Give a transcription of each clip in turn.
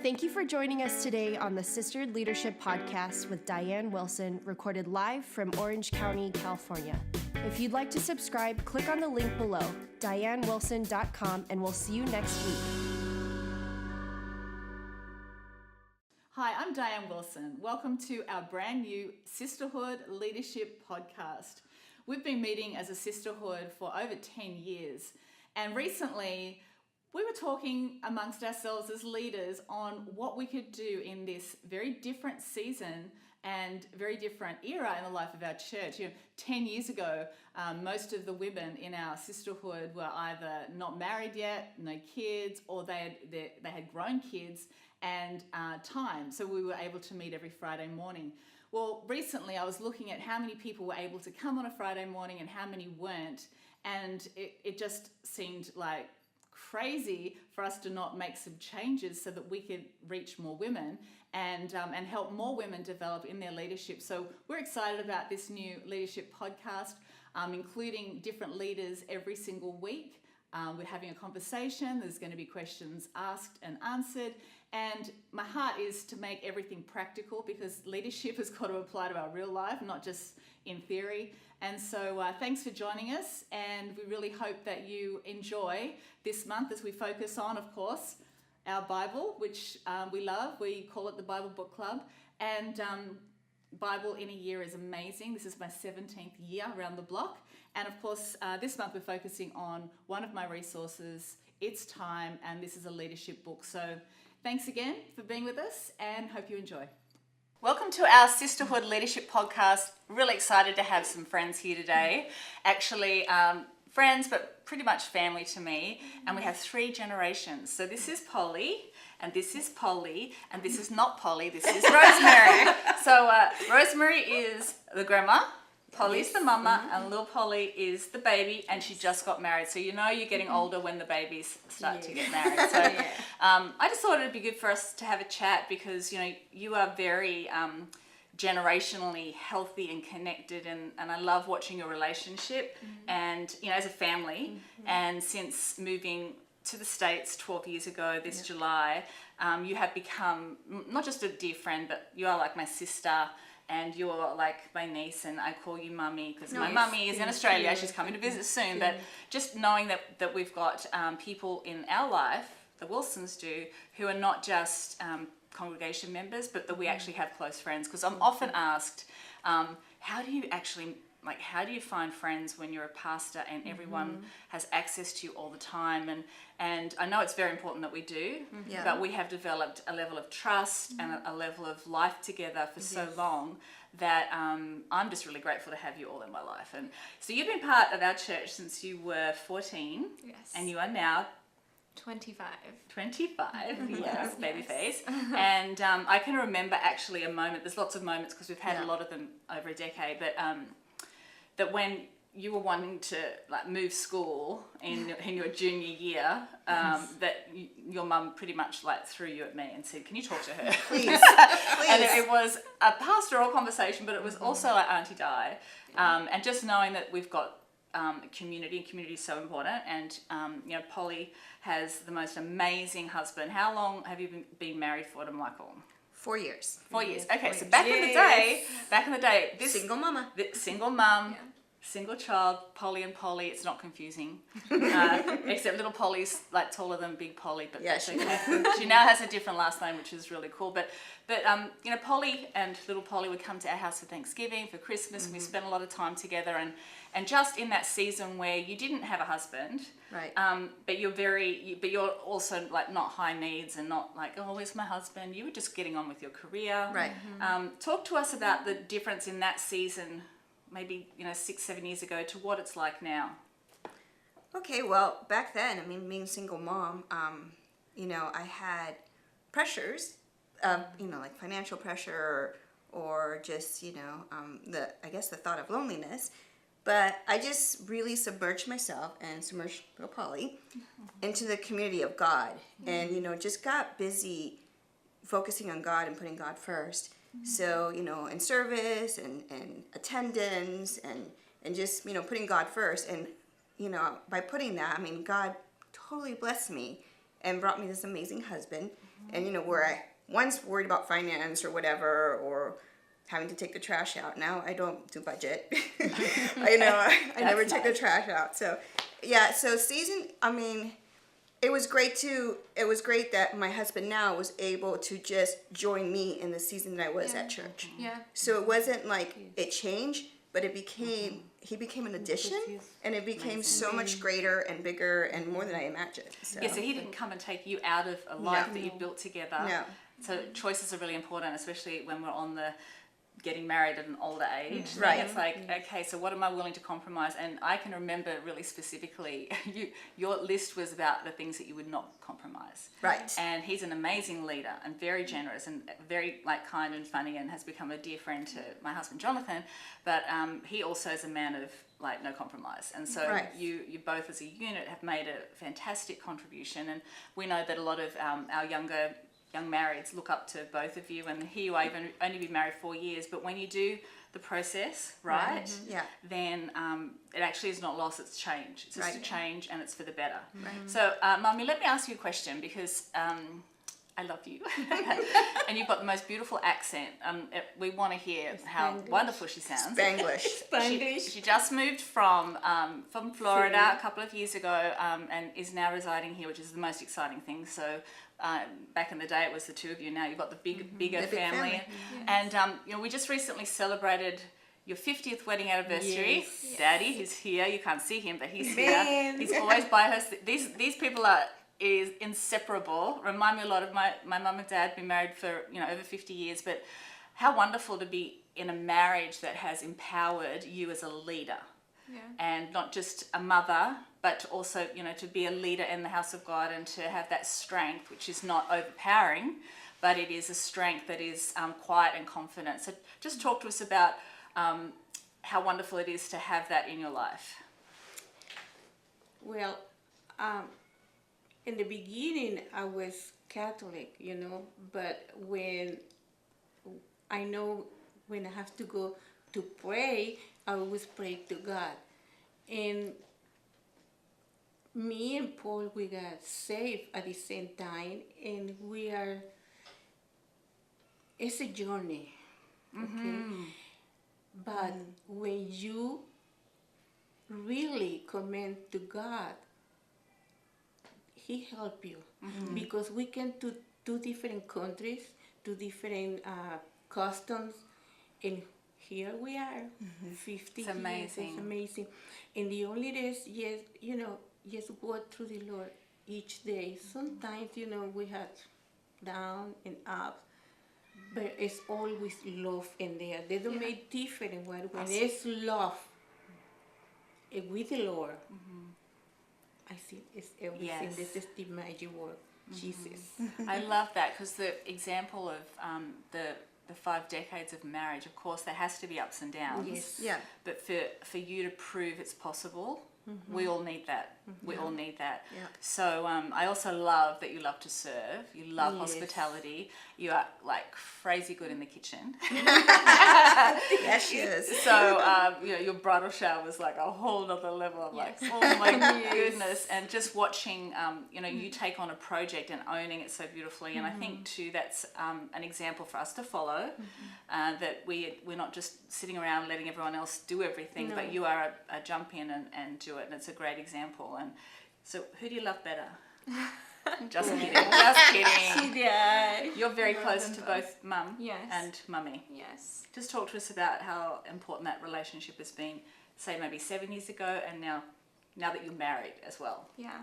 Thank you for joining us today on the Sisterhood Leadership Podcast with Dianne Wilson, recorded live from Orange County, California. If you'd like to subscribe, click on the link below, diannewilson.com, and we'll see you next week. Hi, I'm Dianne Wilson. Welcome to our brand new Sisterhood Leadership Podcast. We've been meeting as a sisterhood for over 10 years, and recently we were talking amongst ourselves as leaders on what we could do in this very different season and very different era in the life of our church. 10 years ago, most of the women in our sisterhood were either not married yet, no kids, or they had grown kids and time. So we were able to meet every Friday morning. Well, recently I was looking at how many people were able to come on a Friday morning and how many weren't. And it just seemed like crazy for us to not make some changes so that we could reach more women and help more women develop in their leadership. So we're excited about this new leadership podcast, including different leaders every single week. We're having a conversation. There's going to be questions asked and answered. And my heart is to make everything practical, because leadership has got to apply to our real life, not just in theory. And so thanks for joining us. And we really hope that you enjoy this month as we focus on, of course, our Bible, which we love. We call it the Bible Book Club. And Bible in a year is amazing. This is my 17th year around the block. And of course, this month we're focusing on one of my resources, It's Time, and this is a leadership book. So thanks again for being with us and hope you enjoy. Welcome to our Sisterhood Leadership Podcast. Really excited to have some friends here today. Actually, friends, but pretty much family to me. And we have 3 generations. So this is Polly, and this is Polly, and this is not Polly, this is Rosemary. So Rosemary is the grandma, Polly's the mama, and little Polly is the baby, and she just got married. So you know you're getting older when the babies start to get married. So I just thought it'd be good for us to have a chat, because you are very generationally healthy and connected, and I love watching your relationship and as a family. And since moving to the States 12 years ago this July, you have become not just a dear friend, but you are like my sister. And you're like my niece, and I call you mummy because my mummy is in Australia. She's coming to visit soon. But just knowing that we've got people in our life, the Wilsons do, who are not just congregation members, but that we actually have close friends. Because I'm often asked, how do you find friends when you're a pastor and everyone has access to you all the time? And I know it's very important that we do, but we have developed a level of trust and a level of life together for so long that I'm just really grateful to have you all in my life. And so you've been part of our church since you were 14, and you are now 25, yes, baby face. And I can remember actually a moment, there's lots of moments because we've had a lot of them over a decade, but that when you were wanting to move school in your junior year, that your mum pretty much threw you at me and said, "Can you talk to her?" Please. And it was a pastoral conversation, but it was also like Auntie Di, and just knowing that we've got community, and community is so important. And Polly has the most amazing husband. How long have you been married for to Michael? 4 years. 4 years. Okay, so back in the day, this single mama, single mum, single child, Polly and Polly. It's not confusing, except little Polly's taller than big Polly, but that's okay. She now has a different last name, which is really cool. But Polly and little Polly would come to our house for Thanksgiving, for Christmas. We spent a lot of time together, and just in that season where you didn't have a husband, right? But you're also not high needs and not oh, where's my husband? You were just getting on with your career, right? Talk to us about the difference in that season, maybe 6-7 years ago, to what it's like now. Okay, well, back then, being a single mom, I had pressures, like financial pressure or just the thought of loneliness. But I just really submerged myself and submerged little Polly into the community of God, and just got busy focusing on God and putting God first. So in service and attendance and just putting God first, and by putting that, God totally blessed me and brought me this amazing husband. And, where I once worried about finance or whatever, or having to take the trash out, now I don't do budget. I never take the trash out. So, yeah, so it was great that my husband now was able to just join me in the season that I was at church. Yeah. So it wasn't like it changed, but it became, he became an addition, and it became so much greater and bigger and more than I imagined. So. Yeah, so he didn't come and take you out of a life that you built together. No. So choices are really important, especially when we're on the getting married at an older age. Right. It's like, okay, so what am I willing to compromise? And I can remember really specifically, your list was about the things that you would not compromise. Right. And he's an amazing leader and very generous and very kind and funny, and has become a dear friend to my husband Jonathan. But he also is a man of no compromise. And so you both as a unit have made a fantastic contribution. And we know that a lot of our young marrieds look up to both of you, and here you are, you've only been married 4 years, but when you do the process right, then it actually is not loss, it's change. It's just a change, and it's for the better. So Mummy, let me ask you a question, because I love you and you've got the most beautiful accent. We want to hear how wonderful she sounds. Spanglish. She just moved from Florida a couple of years ago, and is now residing here, which is the most exciting thing. So back in the day it was the two of you. Now you've got the bigger family. And we just recently celebrated your 50th wedding anniversary. Yes. Daddy, who's here, you can't see him, but he's here. He's always by her. These people is inseparable. Remind me a lot of my mum and dad. Been married for over 50 years, but how wonderful to be in a marriage that has empowered you as a leader. And not just a mother, but also, to be a leader in the house of God, and to have that strength, which is not overpowering, but it is a strength that is quiet and confident. So just talk to us about how wonderful it is to have that in your life. Well, in the beginning, I was Catholic, but when I have to go to pray, I always pray to God. And me and Paul, we got saved at the same time, and it's a journey, okay? But when you really commit to God, He help you, because we can do two different countries, two different customs, and here we are, 50 years. Amazing. It's amazing. And the only is, just walk through the Lord each day. Sometimes, we have down and up, but it's always love in there. They don't make different when it's love with the Lord. I think it's everything. Yes. This is the magic word, Jesus. I love that, because the example of the 5 decades of marriage, of course, there has to be ups and downs. Yes. Yeah. But for you to prove it's possible, we all need that. We all need that. Yeah. So I also love that you love to serve. You love hospitality. You are crazy good in the kitchen. Yes, she is. So your bridal shower was like a whole nother level. I'm oh my goodness. And just watching you take on a project and owning it so beautifully. And I think too that's an example for us to follow. That we're not just sitting around letting everyone else do everything, but you are a jump in and do it. And it's a great example. And so who do you love better? Just kidding. Just kidding. You're very close to both Mum and Mummy. Yes. Just talk to us about how important that relationship has been, say maybe 7 years ago, and now that you're married as well. Yeah.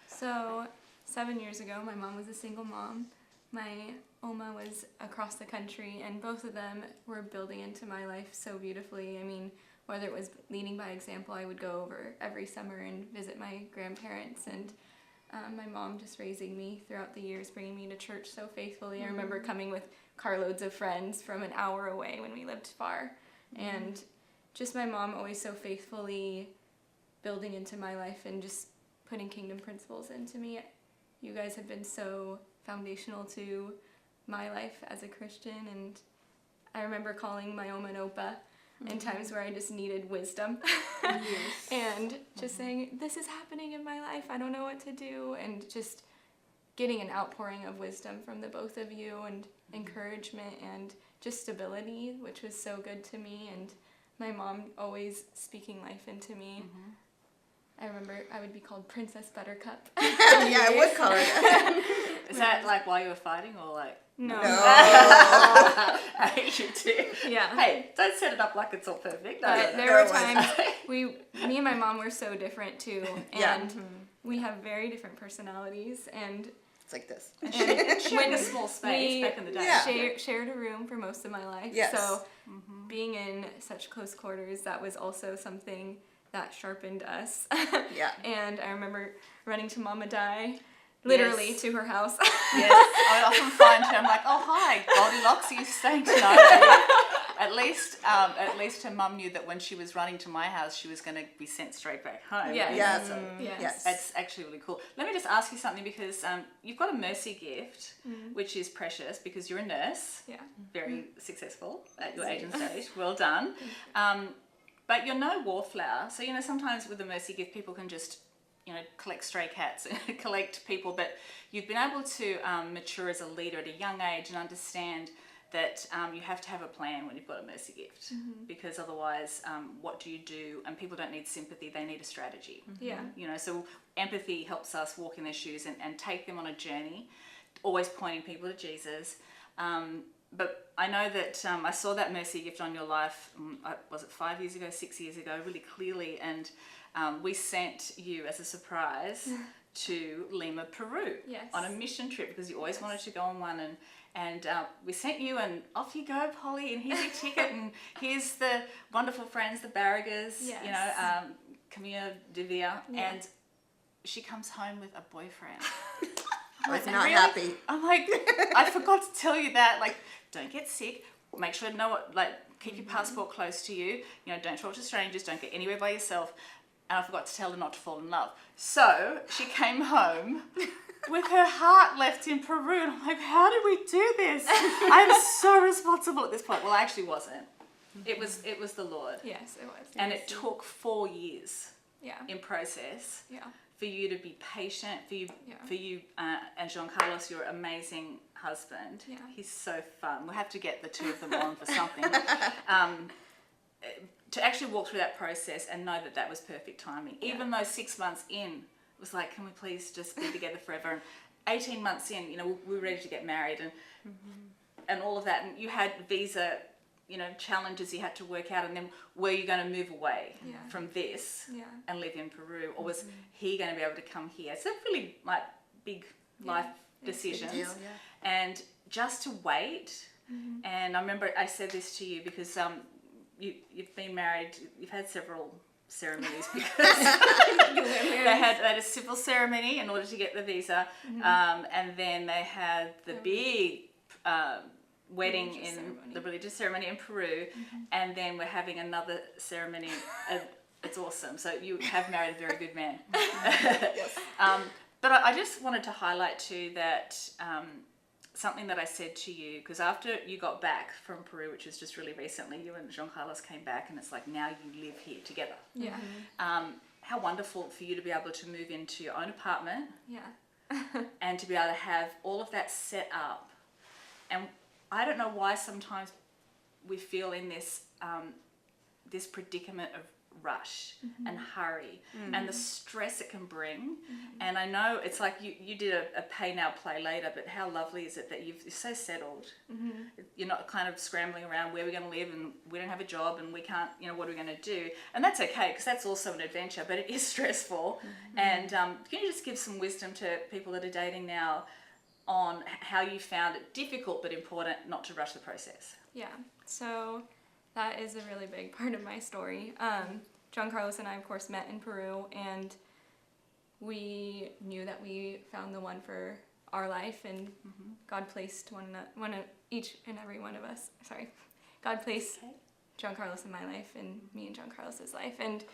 So 7 years ago, my mom was a single mom. My Oma was across the country, and both of them were building into my life so beautifully. I mean, whether it was leading by example, I would go over every summer and visit my grandparents, and my mom just raising me throughout the years, bringing me to church so faithfully. I remember coming with carloads of friends from an hour away when we lived far, and just my mom always so faithfully building into my life and just putting kingdom principles into me. You guys have been so foundational to my life as a Christian, and I remember calling my Oma and Opa in times where I just needed wisdom and just saying, this is happening in my life, I don't know what to do, and just getting an outpouring of wisdom from the both of you, and encouragement and just stability, which was so good to me, and my mom always speaking life into me. I remember I would be called Princess Buttercup. Yeah, I would call her that. Is that like while you were fighting or like? No. I hate you too. Yeah. Hey, don't set it up like it's all perfect. No, But no, there no. were times me and my mom were so different too, and Yeah. we have very different personalities, and It's like this. Sharing a small space we back in the day. Yeah. shared a room for most of my life. Yes. So being in such close quarters, that was also something that sharpened us. Yeah. And I remember running to Mama Di, literally Yes. to her house. Yes, I often find her. I'm like, oh hi, Goldilocks, are you staying tonight? At least her mum knew that when she was running to my house, she was going to be sent straight back home. Yes. Yeah. So, Yes. yes. That's actually really cool. Let me just ask you something, because you've got a mercy gift, which is precious because you're a nurse, Yeah. very successful at your age and stage. Well done. But you're no wallflower. So, sometimes with the mercy gift, people can just, collect stray cats, collect people. But you've been able to mature as a leader at a young age and understand that you have to have a plan when you've got a mercy gift, because otherwise, what do you do? And people don't need sympathy, they need a strategy. Yeah. So empathy helps us walk in their shoes and take them on a journey, always pointing people to Jesus. But I know that I saw that mercy gift on your life, was it 5 years ago, 6 years ago, really clearly. And we sent you as a surprise to Lima, Peru, Yes. on a mission trip, because you always wanted to go on one. And we sent you, and off you go, Polly, and here's your ticket, and here's the wonderful friends, the Barragas, Yes. Camilla Divya, Yeah. and she comes home with a boyfriend. I was like, not really? happy. I'm like, I forgot to tell you that. Like, don't get sick. Make sure to know what, keep your passport close to you. Don't talk to strangers. Don't get anywhere by yourself. And I forgot to tell her not to fall in love. So she came home with her heart left in Peru. And I'm like, how did we do this? I'm so responsible at this point. Well, I actually wasn't. It was the Lord. Yes, it was. And it took 4 years Yeah. in process Yeah. for you to be patient, for Yeah. you and Jean Carlos, your amazing husband. Yeah. He's so fun. We'll have to get the two of them on for something. To actually walk through that process and know that was perfect timing. Yeah. Even though 6 months in, it was like, can we please just be together forever? And 18 months in, we were ready to get married and all of that. And you had visa, challenges you had to work out. And then were you going to move away from this Yeah. and live in Peru? Or was he going to be able to come here? It's a really big life decisions. Big deal, yeah. And just to wait. And I remember I said this to you because you've been married, you've had several ceremonies because they had a civil ceremony in order to get the visa, and then they had the big wedding the religious ceremony in Peru, and then we're having another ceremony. It's awesome. So you have married a very good man. Yes. But I just wanted to highlight too that something that I said to you, because after you got back from Peru, which was just really recently, you and Jean Carlos came back, and it's like now you live here together. Yeah. How wonderful for you to be able to move into your own apartment Yeah. and to be able to have all of that set up. And I don't know why sometimes we feel in this this predicament of rush and hurry and the stress it can bring. And I know it's like you did a pay now, play later, but how lovely is it that you're so settled. You're not kind of scrambling around where we're going to live and we don't have a job and we can't, what are we going to do? And that's okay, because that's also an adventure, but it is stressful. And can you just give some wisdom to people that are dating now on how you found it difficult but important not to rush the process? Yeah, so that is a really big part of my story. John Carlos and I, of course, met in Peru, and we knew that we found the one for our life, and God placed each and every one of us. Sorry, God placed John Carlos in my life and me in John Carlos's life, and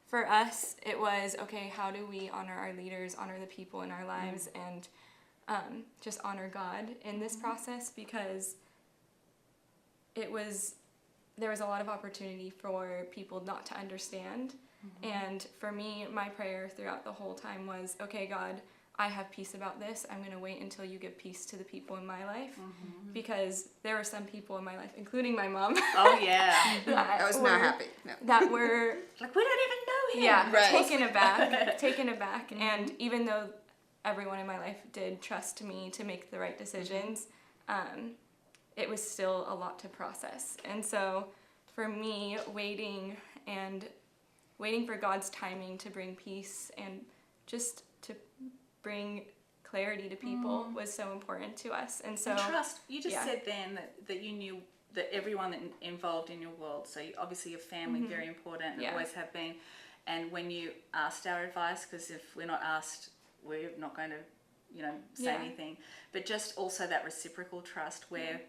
for us, it was okay. How do we honor our leaders, honor the people in our lives, and just honor God in this process? Because there was a lot of opportunity for people not to understand. And for me, my prayer throughout the whole time was, okay, God, I have peace about this. I'm going to wait until you give peace to the people in my life, because there were some people in my life, including my mom. Oh yeah. I was not happy. No. That were Like, we don't even know him. yeah, Right. taken aback. And even though everyone in my life did trust me to make the right decisions, it was still a lot to process. And so for me, waiting for God's timing to bring peace and just to bring clarity to people was so important to us. And so And trust. You just yeah. said then that you knew that everyone that involved in your world, so obviously your family, very important, and Yeah. always have been. And when you asked our advice, because if we're not asked, we're not going to, say Yeah. anything. But just also that reciprocal trust where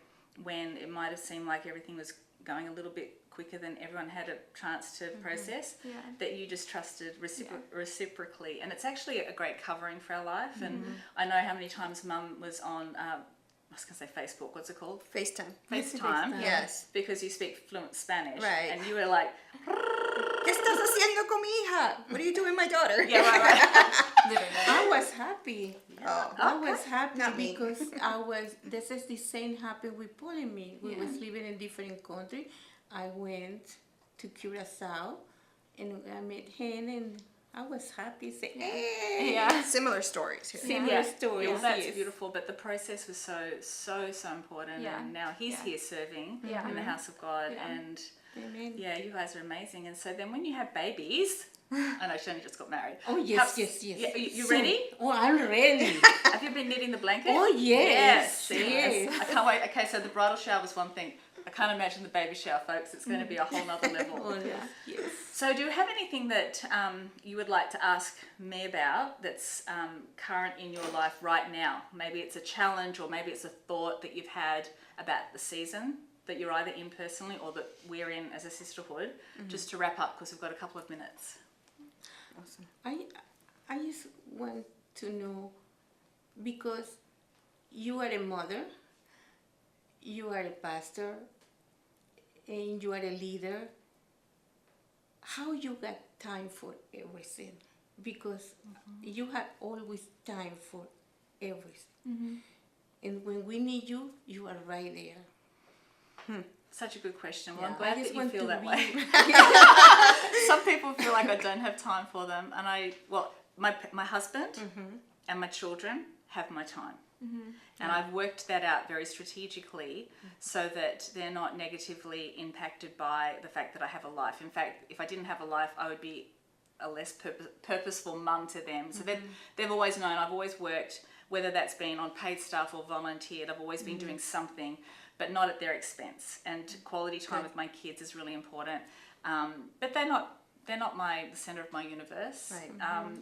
when it might have seemed like everything was going a little bit quicker than everyone had a chance to process, Yeah. that you just trusted reciprocally. And it's actually a great covering for our life. And I know how many times Mum was on, I was going to say Facebook, what's it called? FaceTime. FaceTime. Yes. Because you speak fluent Spanish. Right. And you were like, ¿Qué estás haciendo con mi hija? What are you doing, my daughter? yeah, right. Literally. I was happy. Oh, I was happy Not me. because this is the same happened with Paul and me. We was living in different country. I went to Curacao and I met him and I was happy. Say, hey. Yeah. Similar stories here. Similar stories. Yeah, that's yes. beautiful. But the process was so important. Yeah. And now he's Yeah. here serving Yeah. in the house of God. Yeah. And Amen. yeah, you guys are amazing. And so then when you have babies, I know she only just got married. Oh, yes, yes. Yeah, you So- ready? Oh, I'm ready. Have you been knitting the blanket? Oh, yes. Yes. I can't wait. Okay, so the bridal shower was one thing. I can't imagine the baby shower, folks. It's going to be a whole nother level. Oh, yes. So do you have anything that you would like to ask me about that's current in your life right now? Maybe it's a challenge or maybe it's a thought that you've had about the season that you're either in personally or that we're in as a sisterhood, just to wrap up because we've got a couple of minutes. Awesome. I just want to know, because you are a mother, you are a pastor, and you are a leader, how you got time for everything? Because you had always time for everything. And when we need you, you are right there. Such a good question. Well, Yeah. I'm glad I that just you want feel to that be- way. Some people feel like I don't have time for them, and my husband and my children have my time. And I've worked that out very strategically so that they're not negatively impacted by the fact that I have a life. In fact, if I didn't have a life, I would be a less purposeful mum to them. So they've always known I've always worked, whether that's been on paid staff or volunteered, I've always been doing something, but not at their expense. And quality time with my kids is really important. But they're not the center of my universe. Right.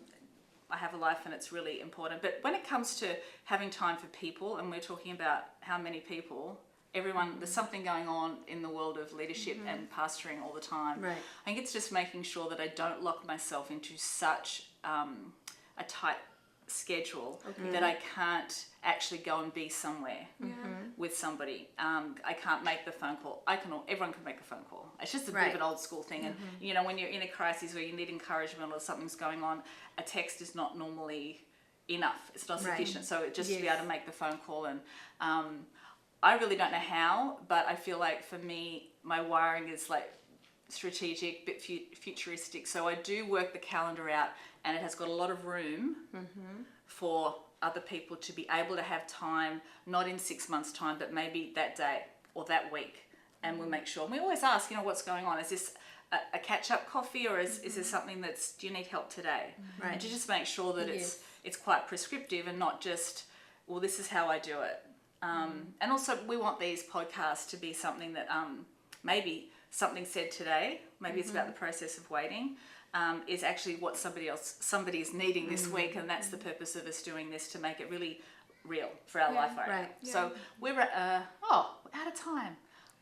I have a life and it's really important. But when it comes to having time for people, and we're talking about how many people, everyone, there's something going on in the world of leadership and pastoring all the time. Right. I think it's just making sure that I don't lock myself into such a tight schedule that I can't actually go and be somewhere with somebody. I can't make the phone call. Everyone can make a phone call. It's just a bit of an old school thing. And when you're in a crisis where you need encouragement or something's going on, a text is not normally enough. It's not sufficient. So just to be able to make the phone call. And I really don't know how, but I feel like for me, my wiring is like strategic, bit futuristic. So I do work the calendar out, and it has got a lot of room for other people to be able to have time, not in 6 months' time, but maybe that day or that week. And we'll make sure. And we always ask, what's going on? Is this a catch-up coffee, or is this something do you need help today? Right. And to just make sure that it's quite prescriptive and not just, well, this is how I do it. And also we want these podcasts to be something that maybe something said today, maybe it's about the process of waiting, is actually what somebody is needing this week, and that's the purpose of us doing this, to make it really real for our life right right. now. So we're out of time.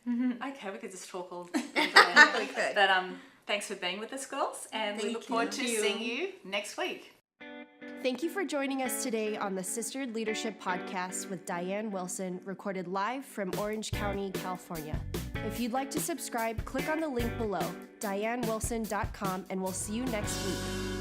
Okay, we could just talk all day. We could. But thanks for being with us, girls, and we look forward to seeing you next week. Thank you for joining us today on the Sistered Leadership Podcast with Dianne Wilson, recorded live from Orange County, California. If you'd like to subscribe, click on the link below, diannewilson.com, and we'll see you next week.